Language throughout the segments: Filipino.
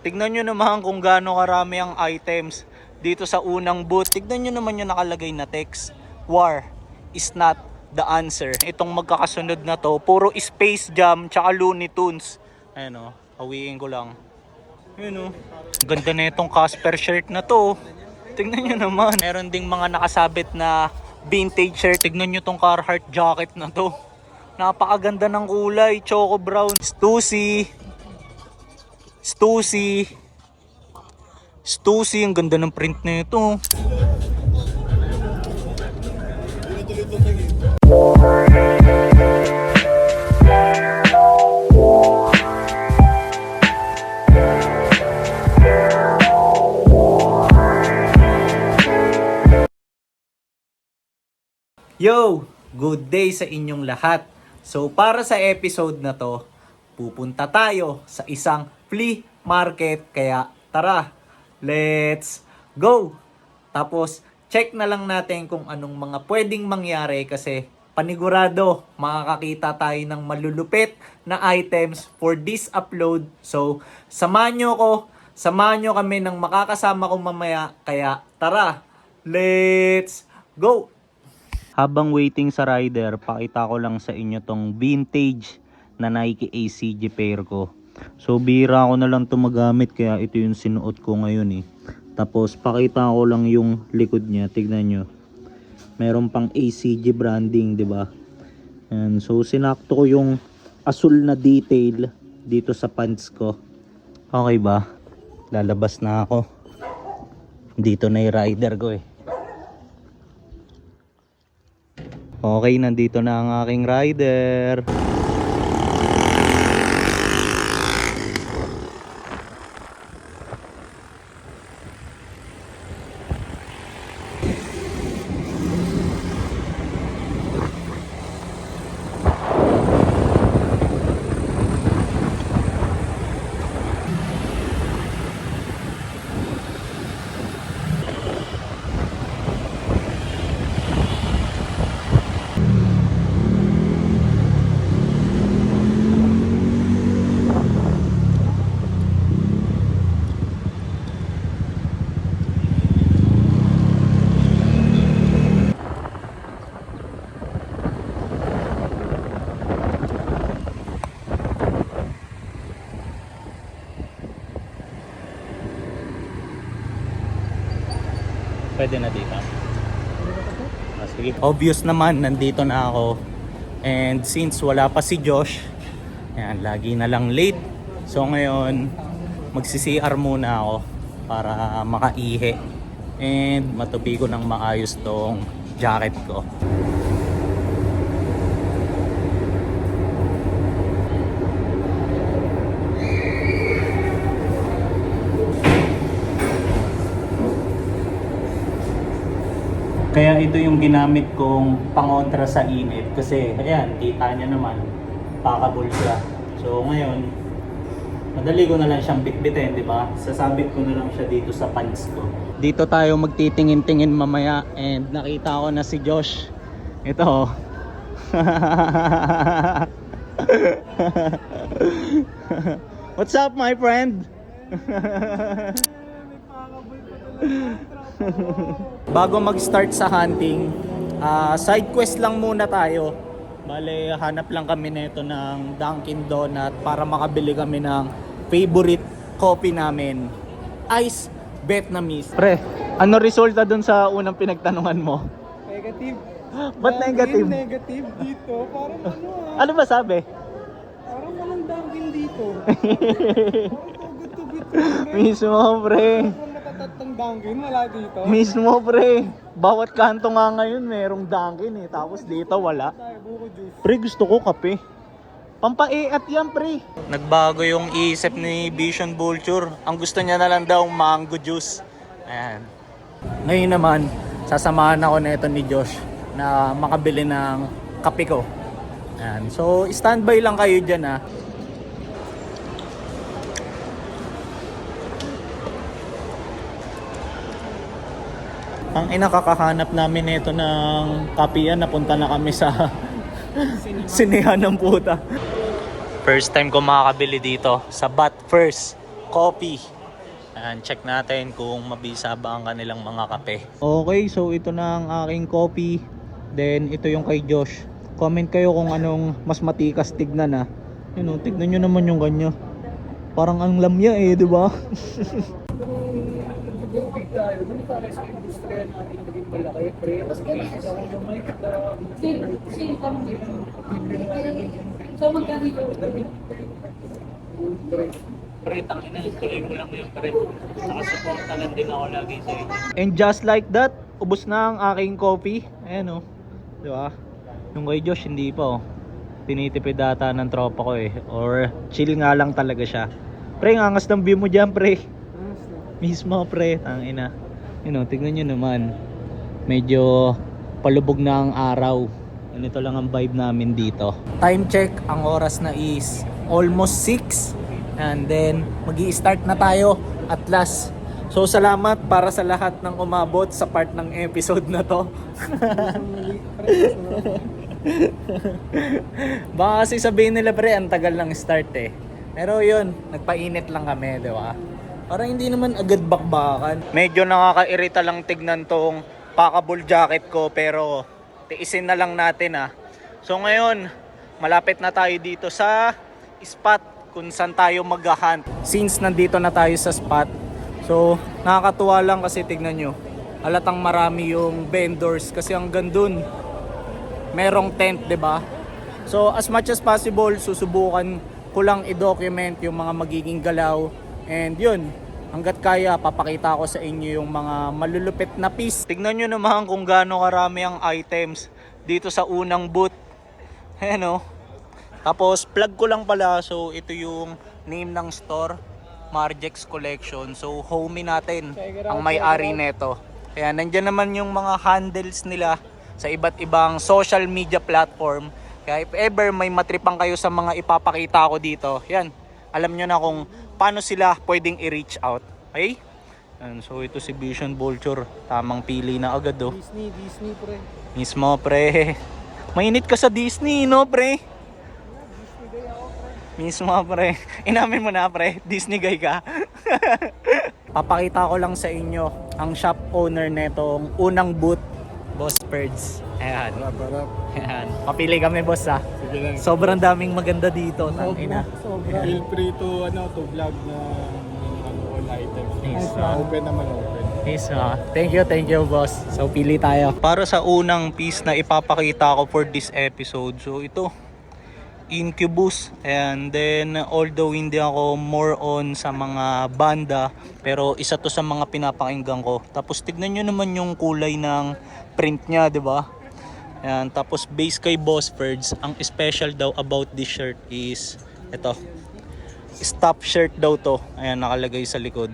Tignan nyo naman kung gaano karami ang items dito sa unang booth. Tignan nyo naman yung nakalagay na text. War is not the answer. Itong magkakasunod na to, puro Space Jam tsaka Looney Tunes. Ayan o, hawiin ko lang. Ayan o. Ganda na itong Casper shirt na to. Tignan nyo naman. Meron ding mga nakasabit na vintage shirt. Tignan nyo tong Carhartt jacket na to. Napakaganda ng kulay. Choco brown. Stussy, ang ganda ng print na ito. Yo! Good day sa inyong lahat. So para sa episode na to, pupunta tayo sa isang flea market. Kaya tara, let's go! Tapos check na lang natin kung anong mga pwedeng mangyari kasi panigurado makakakita tayo ng malulupit na items for this upload. So samahan nyo kami ng makakasama ko mamaya. Kaya tara, let's go! Habang waiting sa rider, pakita ko lang sa inyo tong vintage na Nike ACG pair ko. So bira ko na lang ito magamit kaya ito yung sinuot ko ngayon eh. Tapos pakita ko lang yung likod niya, tignan nyo. Meron pang ACG branding, di ba? And so sinakto ko yung asul na detail dito sa pants ko. Okay ba? Lalabas na ako. Dito na yung rider ko eh. Okay, nandito na ang aking rider. Pwede na dito. Sige. Obvious naman, nandito na ako. And since wala pa si Josh, ayan, lagi na lang late. So ngayon, magsi-CR muna ako para makaihi. And matupi ko ng maayos tong jacket ko. Kaya ito yung ginamit kong pangontra sa init kasi ayan, kita nyo naman, pakabol siya. So ngayon, madali ko na lang siyang bitbitin, di ba? Sasabit ko na lang siya dito sa pants ko. Dito tayo magtitingin-tingin mamaya and nakita ko na si Josh. Ito. What's up, my friend? Bago mag-start sa hunting, side quest lang muna tayo. Bale, hanap lang kami nito ng Dunkin Donut para makabili kami ng favorite coffee namin, Ice Vietnamese. Pre, ano resulta dun sa unang pinagtanungan mo? Negative. Ba't negative? Negative dito. Parang ano Ano ba sabi? Parang walang Dunkin dito. Parang too good to be. Mismo, pre. Kung natatatang Dunkin, wala dito. Mismo, pre. Bawat kanto nga ngayon merong Dunkin eh. Tapos dito wala. Buko juice. Pre, gusto ko kape. Pampaiat yan, pre. Nagbago yung isip ni Vision Vulture. Ang gusto niya na lang daw mango juice. Ayan. Ngayon naman, sasamahan ako nito ni Josh na makabili ng kape ko. Ayan. So, standby lang kayo dyan ha. Ang inakakahanap namin nito ng kapiyan, napunta na kami sa sinehan ng puta. First time ko makakabili dito sa Bat First. Coffee. And check natin kung mabisa ba ang kanilang mga kape. Okay, so ito na ang aking coffee. Then ito yung kay Josh. Comment kayo kung anong mas matikas tignan ah. Yun, tignan nyo naman yung ganyan. Parang ang lamya eh, di ba? So magkano yung Pre, tangina, tuloy mo lang yung pre. Nakasuporta lang din ako lagi sa inyo. And just like that, ubos na ang aking coffee. Ayan o. Di ba? Yung kay Josh, hindi pa oh. Tinitipid data ng tropa ko eh. Or chill nga lang talaga siya. Pre, ang angas ng view mo dyan pre. Mismo pre, tangina. Yun o, tignan nyo naman. Medyo palubog na ang araw. Ganito lang ang vibe namin dito. Time check, ang oras na is almost 6. And then magi-start na tayo at last. So salamat para sa lahat ng umabot sa part ng episode na to. Baka kasi sabihin nila pre, ang tagal ng start eh. Pero yun, nagpainit lang kami, di ba? Parang hindi naman agad bakbakan. Medyo nakakairita lang tignan tong packable jacket ko, pero tiisin na lang natin ah. So ngayon, malapit na tayo dito sa spot kung saan tayo mag-hunt. Since nandito na tayo sa spot, so nakakatuwa lang kasi tignan nyo, halatang marami yung vendors kasi hanggang dun merong tent, 'di ba? So as much as possible, susubukan ko lang i-document yung mga magiging galaw, and yun, hanggat kaya papakita ko sa inyo yung mga malulupit na piece. Tignan nyo naman kung gaano karami ang items dito sa unang booth. Ayan o. Tapos plug ko lang pala, so ito yung name ng store, Marjex Collection. So homie natin ang may-ari neto. Kaya nandyan naman yung mga handles nila sa iba't ibang social media platform. Kaya if ever may matripang kayo sa mga ipapakita ko dito, yan, alam nyo na kung paano sila pwedeng i-reach out. Okay? And so ito si Vision Vulture, tamang pili na agad oh. Disney pre. Mismo pre. Mainit ka sa Disney no pre? Mismo pre. Inamin mo na pre, Disney guy ka. Papakita ko lang sa inyo ang shop owner netong unang booth, Boss Birds. Ayan. Ayan. Papili kami boss ha. Sige lang. Sobrang daming maganda dito. Tangina. Feel free to vlog na all items. Yes, Open naman open. Yes, thank you boss. So pili tayo. Para sa unang piece na ipapakita ko for this episode. So ito, Incubus. And then although hindi ako more on sa mga banda, pero isa to sa mga pinapakinggan ko. Tapos tignan nyo naman yung kulay ng print niya, 'di ba? Ayan, tapos base kay Boss Birds, ang special daw about this shirt is ito. Stop shirt daw to. Ayan, nakalagay sa likod.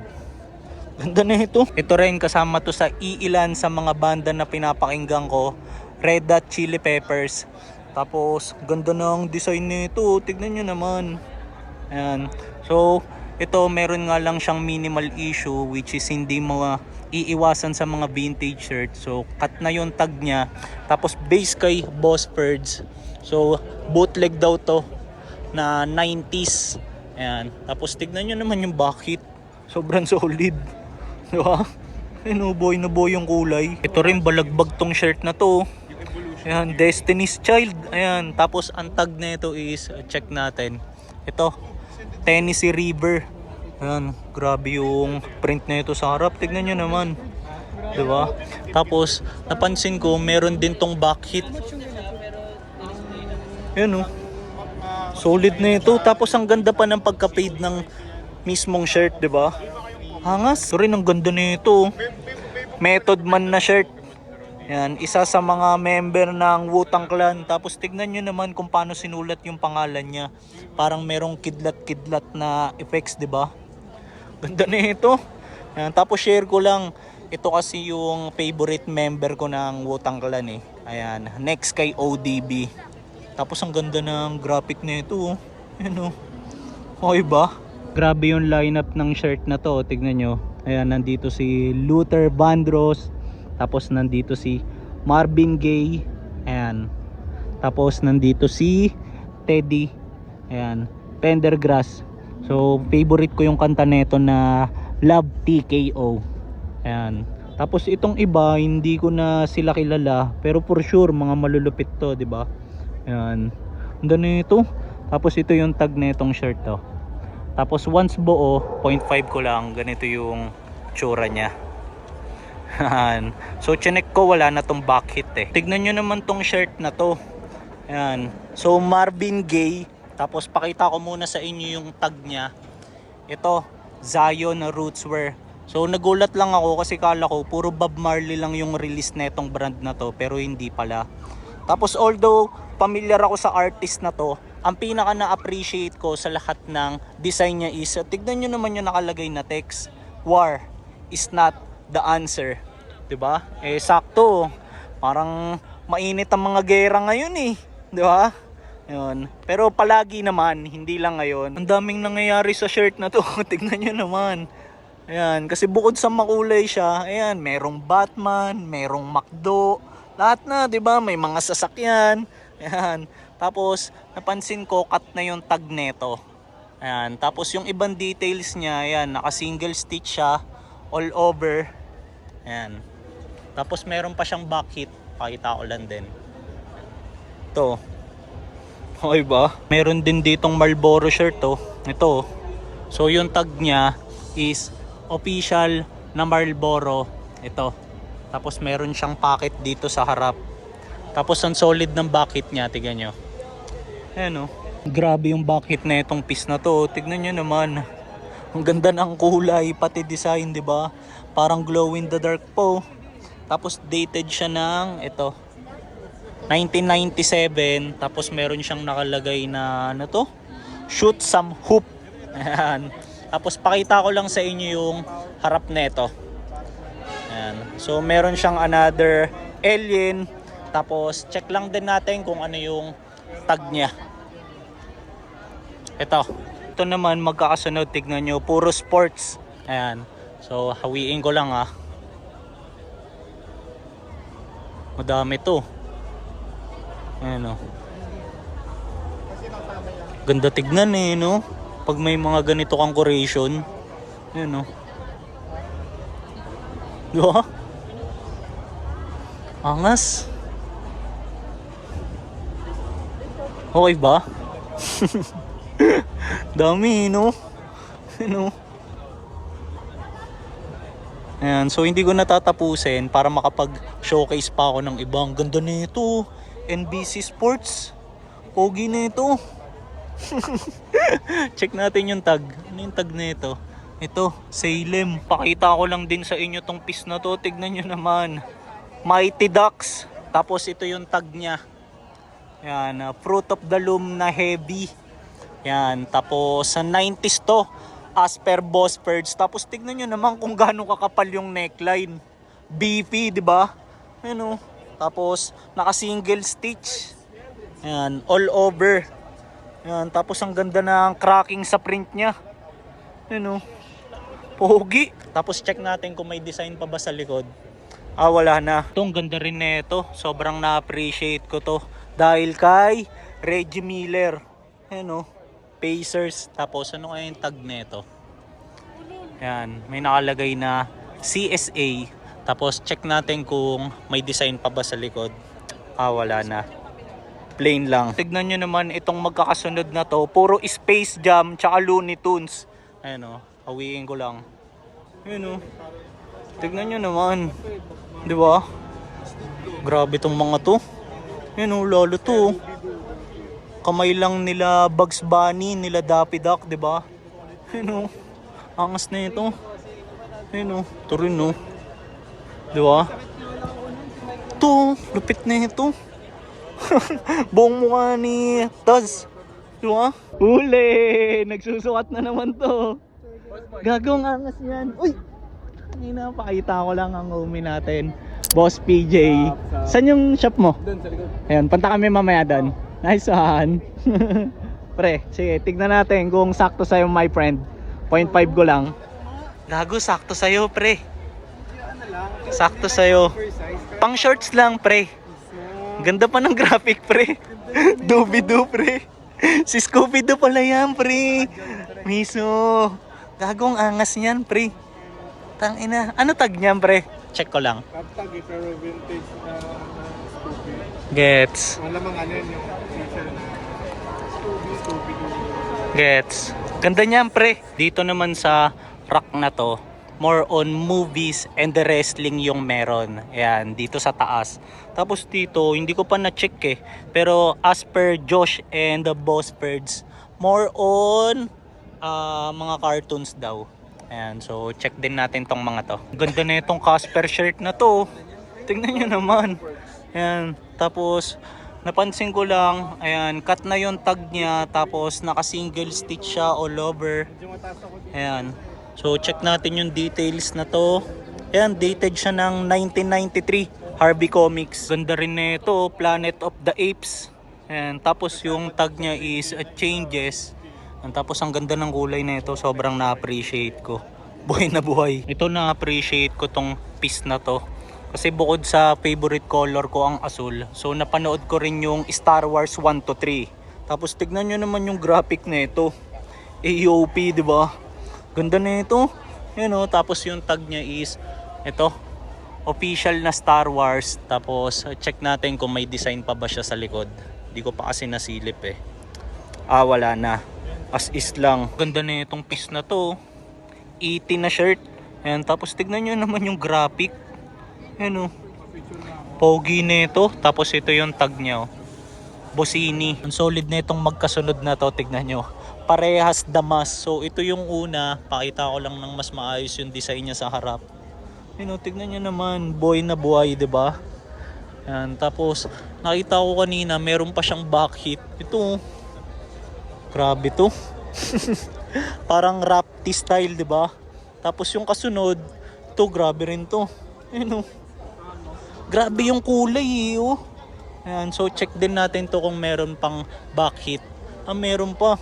Ganda na ito. Ito rin kasama to sa iilan sa mga banda na pinapakinggan ko. Red Hot Chili Peppers. Tapos ganda ng design nito. Tignan nyo naman. Ayan. So ito meron nga lang siyang minimal issue, which is hindi mo iiwasan sa mga vintage shirt. So cut na yung tag niya. Tapos base kay Boss Birds. So bootleg daw to na 90s. Ayan. Tapos tignan nyo naman yung back hit. Sobrang solid. Diba? Ay, naboy yung kulay. Ito rin balagbag tong shirt na to. Ayan, Destiny's Child. Ayan, tapos ang tag na ito is, check natin. Ito, Tennessee River. Ayan, grabe yung print na ito sa harap. Tignan nyo naman. Diba? Tapos, napansin ko, meron din tong back hit. Ayan o. Solid na ito. Tapos ang ganda pa ng pagka-fade ng mismong shirt, diba? Hangas. Ito rin ang ganda nito. Method Man na shirt. Yan, isa sa mga member ng Wu-Tang Clan. Tapos tignan nyo naman kung paano sinulat yung pangalan niya. Parang merong kidlat-kidlat na effects, 'di ba? Ganda nito. Yan, tapos share ko lang. Ito kasi yung favorite member ko ng Wu-Tang Clan eh. Ayan, next kay ODB. Tapos ang ganda ng graphic nito. Ayan oh. Okay ba? Grabe yung lineup ng shirt na to, tignan nyo. Ayan, nandito si Luther Vandross. Tapos nandito si Marvin Gaye. Ayan. Tapos nandito si Teddy. Ayan, Pendergrass. So favorite ko yung kanta nito na Love TKO. Ayan. Tapos itong iba hindi ko na sila kilala, pero for sure mga malulupit to, di ba? Ayan. Ang ganda nito. Tapos ito yung tag nitong shirt to. Tapos once buo, 0.5 ko lang, ganito yung tsura niya. Ayan. So chinek ko, wala na tong back hit eh. Tignan nyo naman tong shirt na to. Ayan. So Marvin Gaye. Tapos pakita ko muna sa inyo yung tag niya. Ito, Zion Rootswear. So nagulat lang ako kasi kala ko puro Bob Marley lang yung release na itong brand na to, pero hindi pala. Tapos although familiar ako sa artist na to, ang pinaka na-appreciate ko sa lahat ng design niya is, tignan nyo naman yung nakalagay na text, "War is not the answer." 'Di ba? Eh sakto. Parang mainit ang mga gera ngayon eh, 'di ba? Yun. Pero palagi naman, hindi lang ngayon. Ang daming nangyayari sa shirt na to. Tignan nyo naman. Ayan, kasi bukod sa makulay siya, ayan, merong Batman, merong McDo, lahat na, 'di ba? May mga sasakyan. Ayan. Tapos napansin ko cut na yung tag nito. Ayan, tapos yung ibang details niya, ayan, naka single stitch siya all over. Ayan. Tapos meron pa siyang back hit, pakita ko lang din. Ito. Okay ba? Meron din ditong Marlboro shirt to. Ito. So yung tag niya is official na Marlboro. Ito. Tapos meron siyang pocket dito sa harap. Tapos ang solid ng bucket niya, tignan nyo. Ayan o. Grabe yung bucket na itong piece na to. Tignan nyo naman. Ang ganda ng kulay, pati design, di ba? Parang glow in the dark po. Tapos dated siya ng ito, 1997. Tapos meron siyang nakalagay na ano to? Shoot some hoop. Ayan. Tapos pakita ko lang sa inyo yung harap nito. Ayan. So meron siyang another alien. Tapos check lang din natin kung ano yung tag niya. Ito. Ito naman magkakasunod, tignan nyo. Puro sports. Ayan. So hawiin ko lang ah. Madami to. Ayan o. Ganda tignan eh, no? Pag may mga ganito kang curation. Ayan o. Diba? Angas. Okay ba? Dami, no? Ano? Ayan, so hindi ko natatapusin para makapag-showcase pa ako ng ibang ganda nito. NBC Sports. Pogi nito. Check natin yung tag. Ano yung tag nito? Ito, Salem. Pakita ko lang din sa inyo tong piece na to. Tignan nyo naman. Mighty Ducks. Tapos ito yung tag niya. Yan, Fruit of the Loom na heavy. Yan, tapos sa 90s to. Asper Bosfords. Tapos tignan nyo naman kung gaano kakapal yung neckline. Beefy, di ba? Ano? Tapos naka single stitch. Yan, all over. Yan, tapos ang ganda ng cracking sa print niya. Ano? Pogi. Tapos check natin kung may design pa ba sa likod. Ah, wala na. Ito, ang ganda rin nito. Sobrang na-appreciate ko to. Dahil kay Reggie Miller. Ano? Pacers. Tapos ano kaya yung tag nito? Yan, may nakalagay na CSA. Tapos check natin kung may design pa ba sa likod. Ah, wala na. Plain lang. Tignan nyo naman itong magkakasunod na to. Puro Space Jam tsaka Looney Tunes. Ayan o, hawiin ko lang. Ayan o. Tignan nyo naman. Di ba? Grabe tong mga to. Ayan o, lalo to. Kamay lang nila Bugs Bunny, nila Daffy Duck, di ba? Ayan o. Angas na ito. Ayan o. Ito rin o. Di ba? Ito, lupit na ito. Buong mukha ni Taz. Di ba? Huli! Nagsusukat na naman to. Gagawang angas yan. Uy! Ngayon pakita ko lang ang umi natin. Boss PJ. Saan yung shop mo? Doon sa likod. Ayun, punta kami mamaya doon. Nice one. Pre, sige, tignan natin kung sakto sa'yo my friend. 0.5 ko lang. Gago, sakto sa'yo pre. Sakto sa'yo. Pang shorts lang pre. Ganda pa ng graphic pre. Doobie-doo pre. Si Scooby-Doo pala yan pre. Miso. Gagong angas niyan, pre. Tangina. Ano tag niyan, pre? Check ko lang. Kaptag eh, pero vintage na Scooby. Gets. Malamang ano yun yung feature na Scooby. Gets. Ganda niyan, pre. Dito naman sa rack na to, more on movies and the wrestling yung meron. Ayan, dito sa taas. Tapos dito, hindi ko pa na-check eh. Pero as per Josh and the Boss Birds, more on mga cartoons daw. Ayan, so check din natin tong mga to. Ganda na itong Casper shirt na to. Tingnan nyo naman. Ayan, tapos napansin ko lang, ayan, cut na yung tag niya. Tapos naka single stitch siya all over. Ayan. So check natin yung details na to. Ayan, dated siya ng 1993, Harvey Comics. Ganda rin na ito, Planet of the Apes. Ayan, tapos yung tag niya is changes. Ayan, tapos ang ganda ng kulay na ito, sobrang na-appreciate ko. Buhay na buhay. Ito na-appreciate ko tong piece na to. Kasi bukod sa favorite color ko ang asul, so napanood ko rin yung Star Wars 1 to 3. Tapos tignan nyo naman yung graphic na ito. AOP, di ba? Ganda na ito. Yan o. Tapos yung tag niya is ito. Official na Star Wars. Tapos check natin kung may design pa ba siya sa likod. Hindi ko pa kasi nasilip eh. Wala na. As is lang. Ganda na itong piece na to. 80 na shirt. Ayan. Tapos tignan nyo naman yung graphic. Yan o. Pogi na ito. Tapos ito yung tag niya o. Bossini. Ang solid na itong magkasunod na to. Tignan nyo. Parehas damas. So ito yung una. Pakita ko lang ng mas maayos yung design niya sa harap. Yun o, tignan nyo naman. Boy na buhay, diba? Yan. Tapos nakita ko kanina meron pa siyang back hit. Ito. Grabe to. Parang rap style, diba? Tapos yung kasunod, ito grabe rin to. Yun o. Grabe yung kulay eh, oh. Ayan, so check din natin to kung meron pang back hit. Meron pa.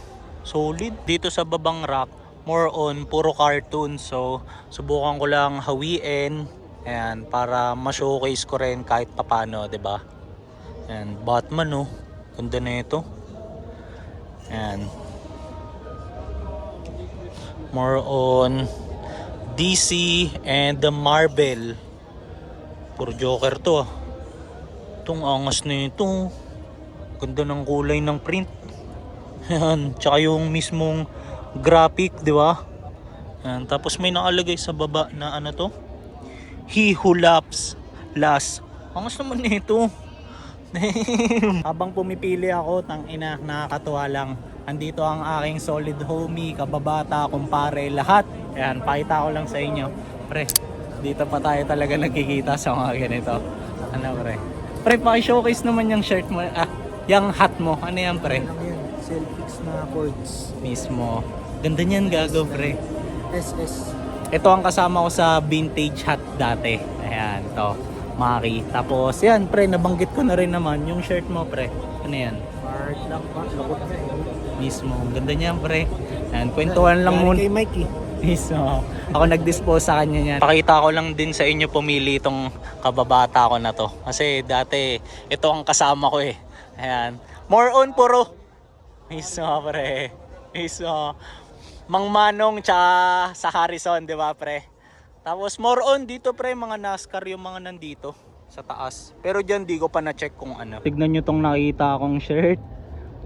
Solid. Dito sa babang rack, more on puro cartoon. So subukan ko lang hawiin. Ayan, para ma-showcase ko rin kahit papano, 'di ba? Ayan, Batman oh. Ganda na ito. Ayan. More on DC and the Marvel. Puro Joker to ah. Itong angas na ito. Ganda ng kulay ng print. Yan, tsaka yung mismong graphic, di ba? Yan, tapos may nakalagay sa baba na ano to? He who laughs last. Angas naman nito. Habang pumipili ako, tangina, nakakatuwa lang. Andito ang aking solid homie, kababata, kumpare, lahat. Yan, pakita ko lang sa inyo. Pre, dito pa tayo talaga nagkikita sa mga ganito. Ano pre? Pre, paki-showcase naman yung shirt mo, yung hat mo. Ano yan pre? Celtics na chords. Mismo. Ganda niyan gago pre. SS. Ito ang kasama ko sa vintage hat dati. Ayan, to. Maki. Tapos yan pre, nabanggit ko na rin naman yung shirt mo pre. Ano yan? Art lang pa. Lakot na Mismo. Ganda niyan pre. Ayan, kwentuhan lang muna. kay Mikey. Mismo. Ako nag-dispose sa kanya niyan. Pakita ko lang din sa inyo pumili itong kababata ko na to. Kasi dati ito ang kasama ko eh. Ayan. More on puro. Mismo pre. Mismo. Mang Manong tsaka sa Harrison, di ba pre? Tapos more on dito pre, mga NASCAR yung mga nandito sa taas. Pero dyan di ko pa na-check kung ano. Tignan nyo tong nakita akong shirt.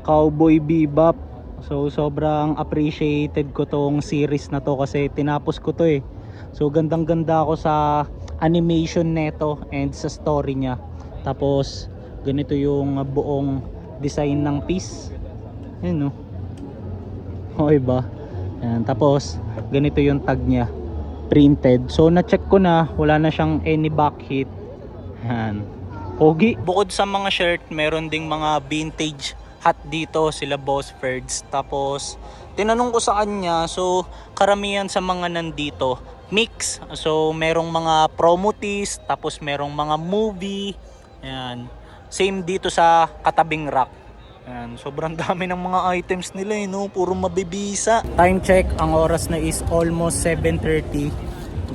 Cowboy Bebop. So sobrang appreciated ko tong series na to kasi tinapos ko to eh. So gandang ganda ako sa animation neto and sa story niya. Tapos ganito yung buong design ng piece. Ayun no. Okay ba? Ayan, tapos ganito yung tag niya, printed. So na-check ko na, wala na siyang any back hit. Ayan. Pogi. Bukod sa mga shirt, meron ding mga vintage hat dito sila Boss Birds. Tapos tinanong ko sa kanya, so karamihan sa mga nandito mix. So merong mga promo tees, tapos merong mga movie. Ayan. Same dito sa katabing rack. Ayan, sobrang dami ng mga items nila eh, no? Puro mabibisa. Time check, ang oras na is almost 7:30.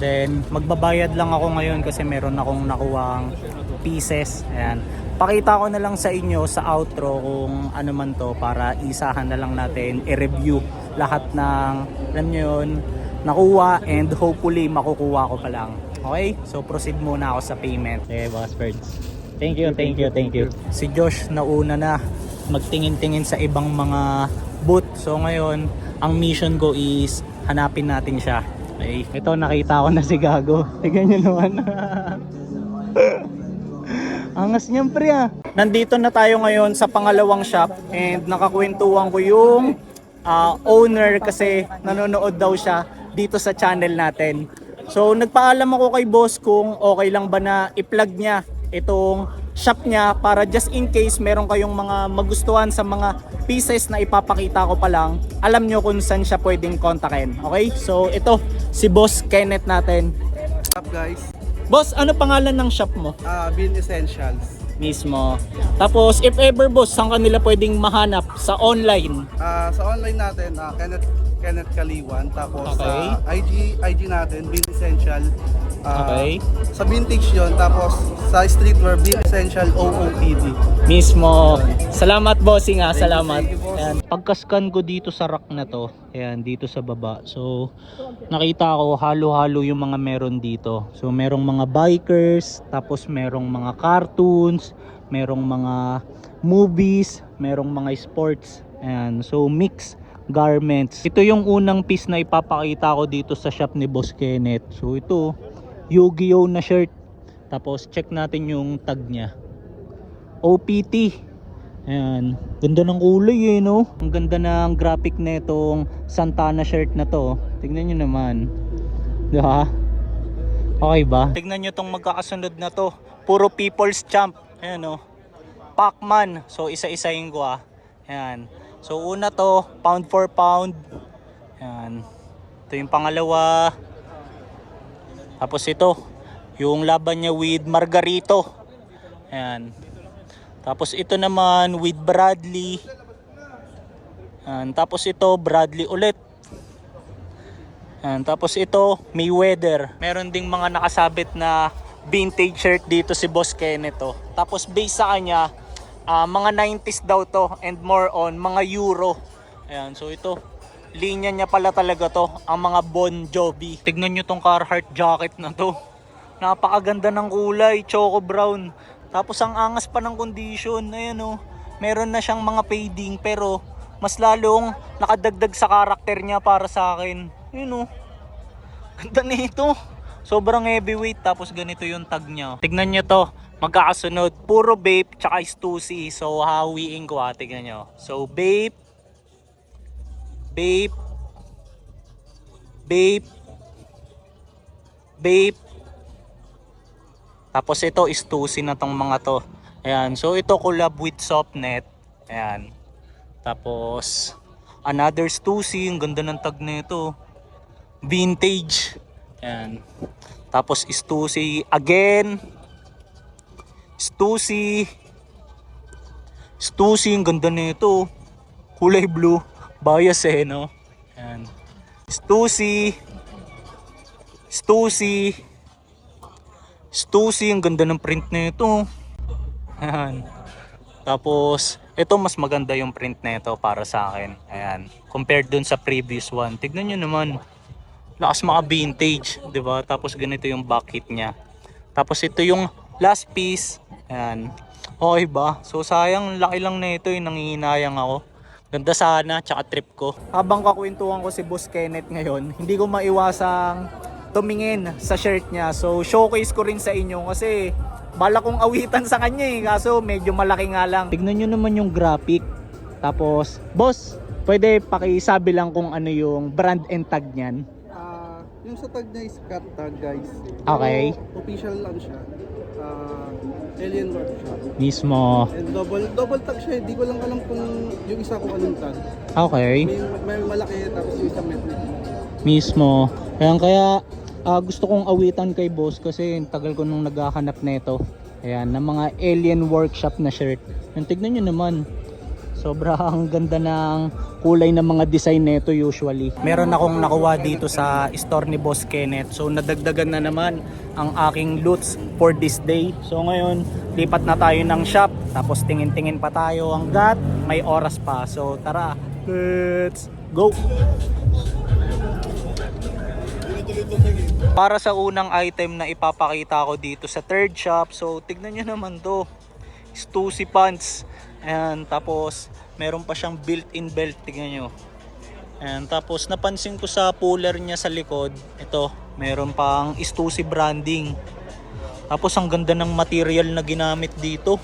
Then magbabayad lang ako ngayon kasi meron akong nakuwang pieces. Ayan. Pakita ko na lang sa inyo sa outro kung ano man to para isahan na lang natin i-review lahat ng, alam nyo yun, nakuha and hopefully makukuha ko pa lang. Okay? So proceed muna ako sa payment. Okay, Boss Birds. Thank you. Si Josh nauna na magtingin-tingin sa ibang mga booth. So ngayon, ang mission ko is hanapin natin siya. Okay? Ito, nakita ko na si Gago. Tignan nyo naman. Angas niyan, pre, ah. Nandito na tayo ngayon sa pangalawang shop and nakakwentuhan ko yung owner kasi nanonood daw siya dito sa channel natin. So nagpaalam ako kay boss kung okay lang ba na i-plug niya itong shop niya para just in case meron kayong mga magustuhan sa mga pieces na ipapakita ko pa lang, alam nyo kung saan siya pwedeng kontakin. Okay? So ito, si Boss Kenneth natin. What's up guys? Boss, ano pangalan ng shop mo? Bean Essentials. Mismo. Tapos if ever boss, saan kanila pwedeng mahanap sa online? Sa online natin, Kenneth Kaliwan. Tapos Okay. IG natin, Bean Essential. Okay. Sa vintage yon, tapos sa streetwear, Bean Essential OOTD. Mismo. Salamat bossing ha, salamat. Thank you, boss. Ayan, pagkascan ko dito sa rack na to, ayan, dito sa baba. So, nakita ko halo-halo yung mga meron dito. So, merong mga bikers, tapos merong mga cartoons, merong mga movies, merong mga sports. Ayan, so mix garments. Ito yung unang piece na ipapakita ko dito sa shop ni Boss Kenneth. So, ito, Yu-Gi-Oh na shirt. Tapos, check natin yung tag niya. OPT. Ayan, ganda ng kulay eh, no? Ang ganda ng graphic netong Santana shirt na to. Tignan nyo naman. Diba? Okay ba? Tignan nyo tong magkakasunod na to. Puro People's Champ. Ayan, no? Pac-Man. So, isa-isahin ko ah. Ayan. So, una to, pound for pound. Ayan. Ito yung pangalawa. Tapos ito, yung laban niya with Margarito. Ayan. Tapos ito naman with Bradley. Ayan. Tapos ito Bradley ulit. Ayan. Tapos ito Mayweather. Meron ding mga nakasabit na vintage shirt dito si Boss Kenneth. Oh. Tapos base sa kanya, mga 90s daw to and more on mga Euro. Ayan. So ito, linya niya pala talaga to, ang mga Bon Jovi. Tignan nyo tong Carhartt jacket na to. Napakaganda ng kulay, choco brown. Tapos ang angas pa ng condition. Ayan o, meron na siyang mga fading pero mas lalong nakadagdag sa karakter niya para sa akin. Ayan o, ganda nito. Sobrang heavyweight tapos ganito yung tag niya. Tignan nyo to, magkakasunod. Puro vape tsaka Stussy. So hawiin ko ha, tignan nyo. So vape, vape, vape, vape. Tapos ito is Stussy na tong mga to. Ayan. So ito collab with Softnet. Ayan. Tapos another Stussy. Ang ganda ng tag nito. Vintage. Ayan. Tapos Stussy again. Stussy. Stussy. Ang ganda nito. Kulay blue. Bias eh, no? Ayan. Stussy. Stussy. Stussy, ang ganda ng print nito. Ayan. Tapos, ito mas maganda yung print nito para sa akin. Ayan. Compared dun sa previous one. Tignan nyo naman. Lakas mga vintage, 'di ba? Tapos ganito yung back kit niya. Tapos ito yung last piece. Ayan. Okay ba? So sayang, laki lang nito, nangihinayang ako. Ganda sana, tsaka trip ko. Habang kakwentuhan ko si Boss Kenneth ngayon, hindi ko maiwasang tumingin sa shirt niya. So showcase ko rin sa inyo kasi bala kong awitan sa kanya eh. Kaso medyo malaki nga lang. Tignan nyo naman yung graphic. Tapos, boss, pwede pakisabi lang kung ano yung brand and tag niyan. Yung sa tag niya is cut tag guys. Okay. Pero official lang siya. Alien Work siya. Mismo. And double tag siya. Hindi ko lang alam kung yung isa kung anong tag. Okay. May malaki tapos yung isang metric. Mismo. Kaya gusto kong awitan kay boss kasi tagal ko nung naghahanap nito. Ayan, ng mga Alien Workshop na shirt. Yung tignan nyo naman. Sobrang ganda ng kulay ng mga design nito usually. Meron akong nakuha dito sa store ni Boss Kenneth. So nadagdagan na naman ang aking loots for this day. So ngayon, lipat na tayo ng shop. Tapos tingin-tingin pa tayo hanggat may oras pa. So tara, let's Go! Para sa unang item na ipapakita ko dito sa third shop, so tignan nyo naman to. Stussy pants. Ayan, tapos meron pa siyang built-in belt, tignan nyo. Ayan, tapos napansin ko sa puller niya sa likod, ito, meron pang Stussy branding. Tapos ang ganda ng material na ginamit dito.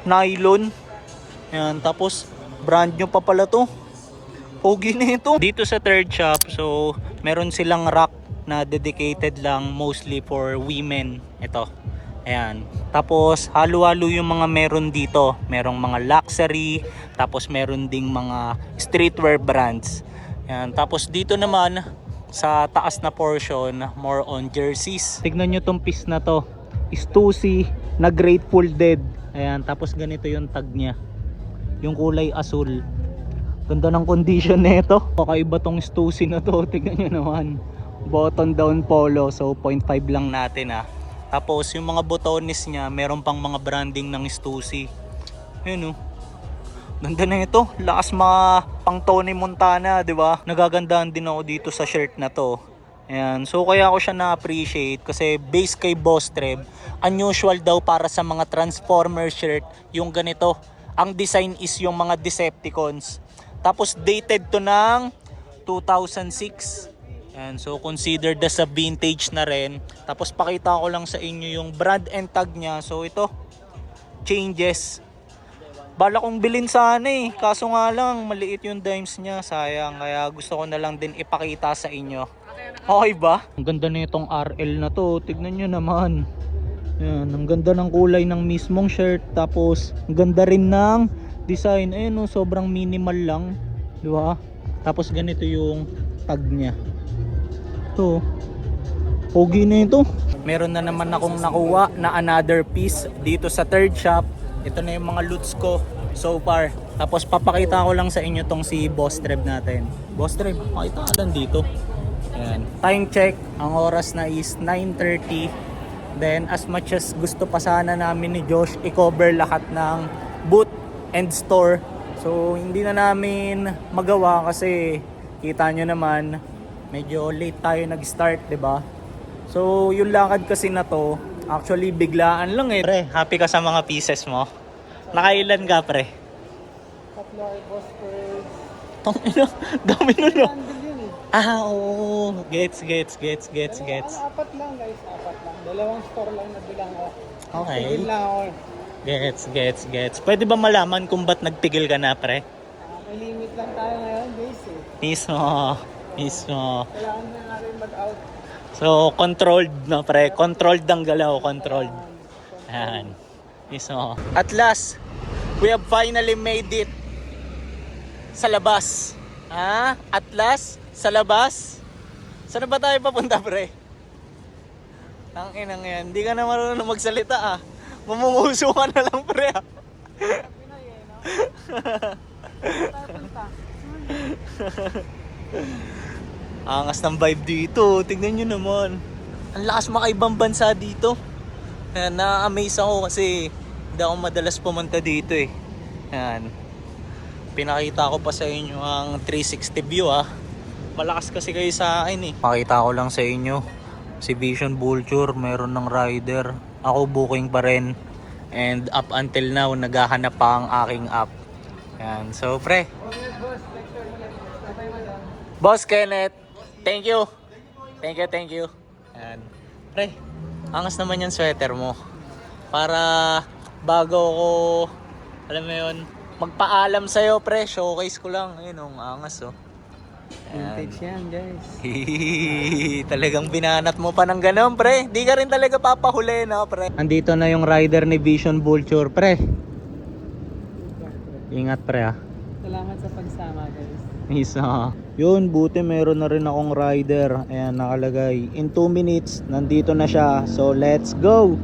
Nylon. Ayan, tapos brand new pa pala to. Pogi na ito. Dito sa third shop, so meron silang rack na dedicated lang mostly for women. Ito. Ayan. Tapos halo-halo yung mga meron dito. Merong mga luxury, tapos meron ding mga streetwear brands. Ayan. Tapos dito naman sa taas na portion, more on jerseys. Tignan nyo tong piece na to. Stussy na Grateful Dead. Ayan. Tapos ganito yung tag niya. Yung kulay asul. Ganda ng condition nito. Kakaiba tong Stussy na to. Tignan nyo naman. Button down polo. So 0.5 lang natin ah. Tapos yung mga botones niya, meron pang mga branding ng Stussy. Ayun oh. Ganda na ito. Lakas mga pang Tony Montana, di ba? Nagagandahan din ako dito sa shirt na to. Ayan. So kaya ako siya na-appreciate kasi base kay Boss Treb, unusual daw para sa mga Transformer shirt yung ganito. Ang design is yung mga Decepticons. Tapos dated to ng 2006. And so considered as a vintage na rin. Tapos pakita ko lang sa inyo yung brand and tag niya. So ito, changes. Bala kong bilhin sana eh. Kaso nga lang, maliit yung dimes niya. Sayang. Kaya gusto ko na lang din ipakita sa inyo. Okay ba? Ang ganda na itong RL na to. Tignan nyo naman. Ayan, ang ganda ng kulay ng mismong shirt. Tapos, ang ganda rin ng design. Ayun oh, sobrang minimal lang. Di ba? Tapos ganito yung tag niya. Ito. Pogi na ito. Meron na naman akong nakuha na another piece dito sa third shop. Ito na yung mga loots ko so far. Tapos papakita ko lang sa inyo tong si Boss Treb natin. Boss Treb, pakita ka lang dito. Ayan. Time check. Ang oras na is 9:30. Then as much as gusto pa sana namin ni Josh i-cover lahat ng booth and store. So hindi na namin magawa kasi kita nyo naman medyo late tayo nag-start, 'di ba? So yung lakad kasi na to actually biglaan lang eh. Pre, happy ka sa mga pieces mo? Nakailan ka pre? Tatlo ay Boss Treb. Tangina, dami na no. Handle yun eh. Ah, oo. Gets. Apat lang guys, apat lang. Dalawang store lang na bilang ako. Okay. Tigil lang ako eh. Gets. Pwede ba malaman kung ba't nagpigil ka na, pre? May limit lang tayo ngayon guys eh. Mismo. Kailangan na natin mag-out. So, controlled na, pre. Controlled ang galaw, controlled. Ayan. Mismo. At last, we have finally made it sa labas. Ha? At last, sa labas. Saan ba tayo papunta, pre? Ang inang yan. Hindi ka na marunong magsalita, ah. Mamumuso ka na lang, pre, ah. Pinay eh, no? Tayo punta. Angas ng vibe dito. Tignan nyo naman. Ang lakas makaibang bansa dito. Na-amaze ako kasi hindi ako madalas pumunta dito eh. Yan. Pinakita ko pa sa inyo ang 360 view ah. Malakas kasi kayo sa akin eh. Pakita ko lang sa inyo. Si Vision Vulture meron ng rider. Ako booking pa rin. And up until now naghahanap pa ang aking app. Yan. So pre. Boss Kenneth. Thank you. Yan. Pre, angas naman yung sweater mo. Para bago ako, alam mo yun, magpaalam sa'yo pre, showcase ko lang. Ayun, ang angas oh. Vintage yan guys. Talagang binanat mo pa ng ganun pre. Di ka rin talaga papahuli na pre. Andito na yung rider ni Vision Vulture pre. Ingat pre ah. Salamat sa pagsama guys. Isa. Yun, buti meron na rin akong rider. Ayan, nakalagay. In 2 minutes, nandito na siya. So, let's go!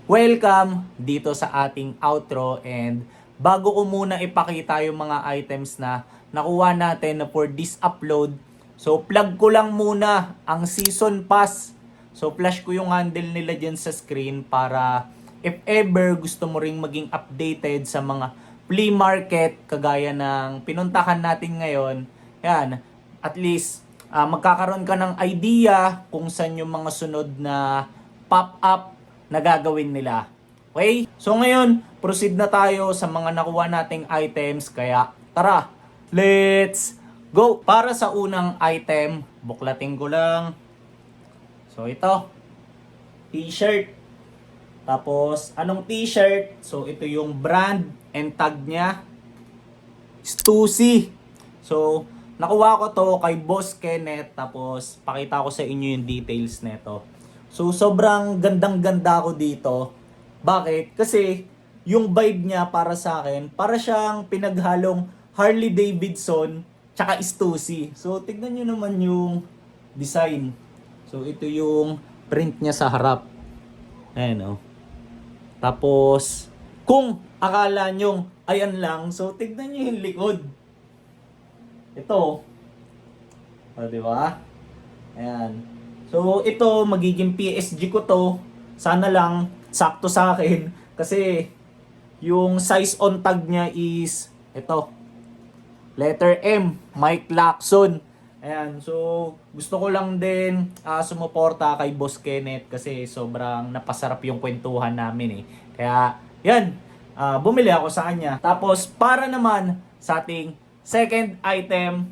Welcome dito sa ating outro. And bago ko muna ipakita yung mga items na nakuha natin for this upload. So, plug ko lang muna ang season pass. So, flash ko yung handle nila dyan sa screen para if ever gusto mo ring maging updated sa mga flea market kagaya ng pinuntahan natin ngayon, yan, at least magkakaroon ka ng idea kung saan yung mga sunod na pop-up na gagawin nila. Okay? So ngayon, proceed na tayo sa mga nakuha nating items. Kaya tara, let's go! Para sa unang item, buklatin ko lang. So ito, t-shirt. Tapos, anong t-shirt? So ito yung brand and tag niya. Stussy. So, nakuha ko to kay Boss Kenneth. Tapos, pakita ko sa inyo yung details nito. So, sobrang gandang-ganda ko dito. Bakit? Kasi, yung vibe niya para sa akin, para siyang pinaghalong Harley Davidson tsaka Stussy. So, tignan nyo naman yung design. So, ito yung print niya sa harap. Ayan o. Tapos, kung akala nyo ayan lang, so tignan nyo yung likod. Ito. O, di ba? Ayan. So, ito, magiging PSG ko to. Sana lang, sakto sa akin. Kasi, yung size on tag niya is, ito. Letter M, Mike Lacson. Ayan, so, gusto ko lang din sumuporta kay Boss Kenneth kasi sobrang napasarap yung kwentuhan namin eh. Kaya, yan, bumili ako sa kanya. Tapos, para naman sa ating second item,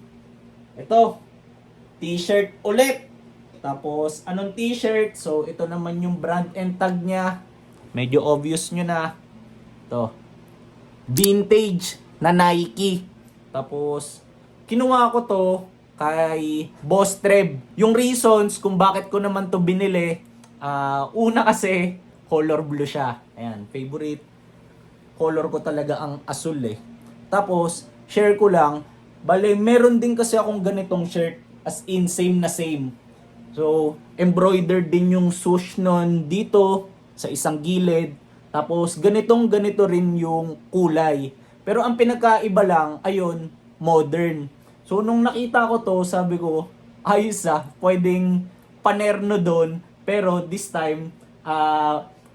ito, t-shirt ulit. Tapos, anong t-shirt? So, ito naman yung brand and tag niya. Medyo obvious nyo na. Ito. Vintage na Nike. Tapos, kinuha ko to kay Boss Treb. Yung reasons kung bakit ko naman to binili, una kasi, color blue siya. Ayan, favorite color ko talaga ang asul eh. Tapos, share ko lang, bale, meron din kasi akong ganitong shirt, as in same na same. So, embroidered din yung swoosh nun dito, sa isang gilid. Tapos, ganito rin yung kulay. Pero ang pinagkaiba lang, ayun, modern. So, nung nakita ko to, sabi ko, ayos pwedeng panerno doon. Pero this time,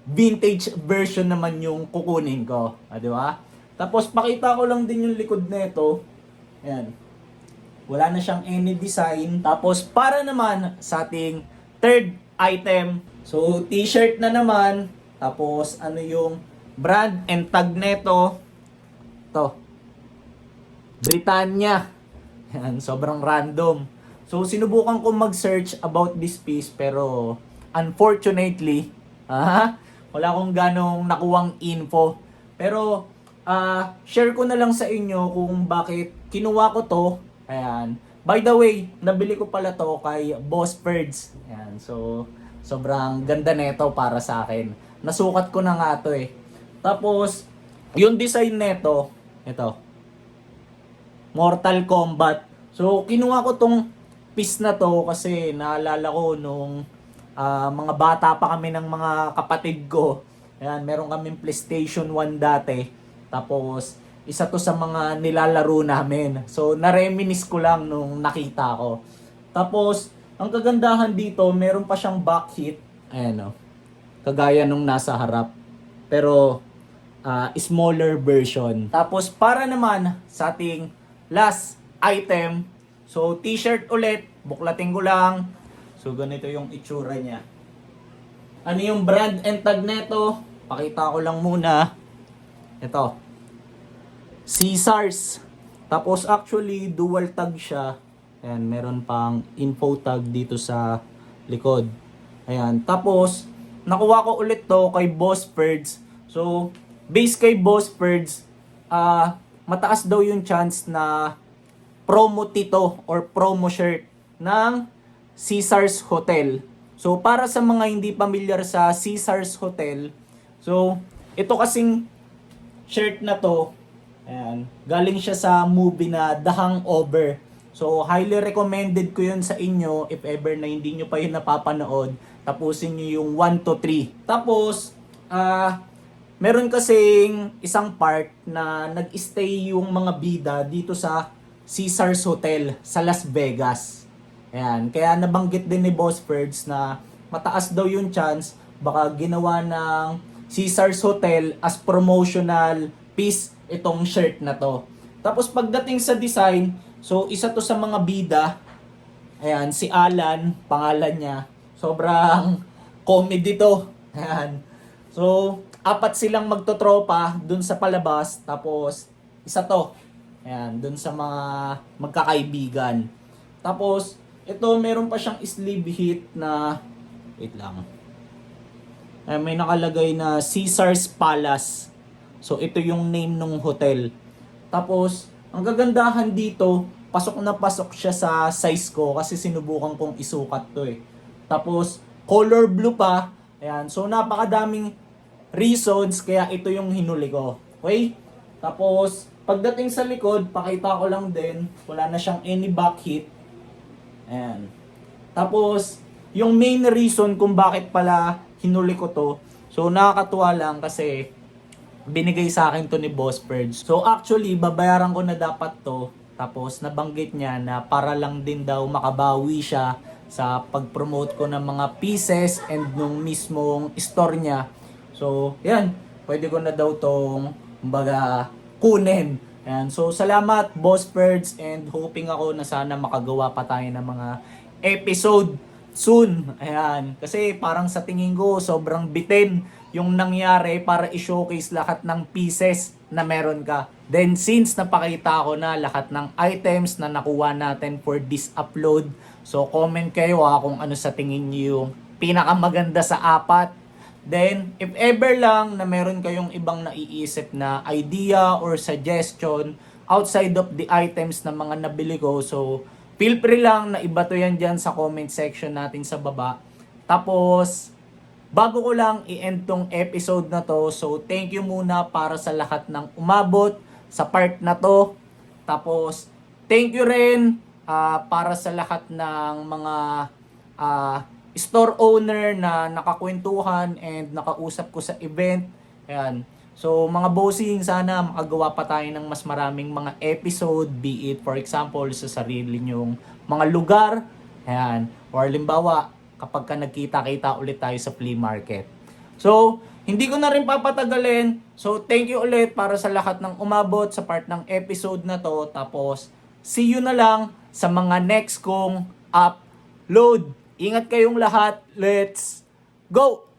vintage version naman yung kukunin ko. Di ba? Tapos, pakita ko lang din yung likod nito. Ayan. Wala na siyang any design. Tapos, para naman sa ating third item. So, t-shirt na naman. Tapos, ano yung brand and tag neto? Ito. Britannia. Yan, sobrang random. So, sinubukan ko mag-search about this piece pero unfortunately, wala akong ganong nakuwang info. Pero, share ko na lang sa inyo kung bakit kinuha ko to. Ayan. By the way, nabili ko pala to kay Boss Ferds. Ayan. So, sobrang ganda nito para sa akin. Nasukat ko na nga to eh. Tapos, yung design nito, ito. Mortal Kombat. So, kinuha ko tong piece na to kasi naalala ko nung mga bata pa kami ng mga kapatid ko. Ayan, meron kaming PlayStation 1 dati. Tapos, isa to sa mga nilalaro namin. So, nareminis ko lang nung nakita ko. Tapos, ang kagandahan dito, meron pa siyang back hit. Ayan o. Kagaya nung nasa harap. Pero, smaller version. Tapos, para naman sa ating last item, so t-shirt ulit, buklatin ko lang. So ganito yung itsura niya. Ano yung brand and tag neto? Pakita ko lang muna. Ito. Caesars. Tapos actually dual tag siya. Ayan, meron pang info tag dito sa likod. Ayan. Tapos nakuha ko ulit to kay Boss Ferds. So base kay Boss Ferds, mataas daw yung chance na promo tito or promo shirt ng Caesars Hotel. So, para sa mga hindi familiar sa Caesars Hotel, so, ito kasing shirt na to, ayan, galing siya sa movie na The Hangover. So, highly recommended ko yun sa inyo if ever na hindi nyo pa yun napapanood. Tapusin nyo yung 1 to 3. Tapos, meron kasing isang part na nag-stay yung mga bida dito sa Caesars Hotel sa Las Vegas. Ayan, kaya nabanggit din ni Boss Ferds na mataas daw yung chance baka ginawa ng Caesars Hotel as promotional piece itong shirt na to. Tapos pagdating sa design, So, isa to sa mga bida. Ayan, si Alan, pangalan niya. Sobrang comedy to. Ayan. So, 4 silang magtotropa dun sa palabas. Tapos, isa to. Ayan, dun sa mga magkakaibigan. Tapos, ito meron pa siyang sleeve hit na, wait lang. Ayan, may nakalagay na Caesar's Palace. So, ito yung name ng hotel. Tapos, ang gagandahan dito, pasok na pasok siya sa size ko kasi sinubukan kong isukat to eh. Tapos, color blue pa. Ayan. So, napakadaming reasons kaya ito yung hinuli ko. Okay? Tapos, pagdating sa likod, pakita ko lang din, wala na siyang any back hit. Ayan. Tapos, yung main reason kung bakit pala hinuli ko to, so nakakatuwa lang kasi binigay sa akin to ni Boss Purge. So actually, babayaran ko na dapat to. Tapos nabanggit niya na para lang din daw makabawi siya sa pag-promote ko ng mga pieces and nung mismong store niya. So, yan. Pwede ko na daw tong, kumbaga, kunin. Yan. So, salamat Boss Purge and hoping ako na sana makagawa pa tayo ng mga episode soon. Ayan. Kasi parang sa tingin ko, sobrang bitin yung nangyari para i-showcase lahat ng pieces na meron ka. Then since napakita ko na lahat ng items na nakuha natin for this upload, so comment kayo kung ano sa tingin niyo yung pinakamaganda sa 4. Then if ever lang na meron kayong ibang naiisip na idea or suggestion outside of the items na mga nabili ko, so feel free lang na ibato yan dyan sa comment section natin sa baba. Tapos, bago ko lang i-end tong episode na to, so thank you muna para sa lahat ng umabot sa part na to. Tapos, thank you rin para sa lahat ng mga store owner na nakakwentuhan and nakausap ko sa event. Ayan. So, mga bossing, sana makagawa pa tayo ng mas maraming mga episode, be it, for example, sa sarili nyong mga lugar. Ayan. Or limbawa, kapag ka nagkita-kita ulit tayo sa flea market. So, hindi ko na rin papatagalin. So, thank you ulit para sa lahat ng umabot sa part ng episode na to. Tapos, see you na lang sa mga next kong upload. Ingat kayong lahat. Let's go!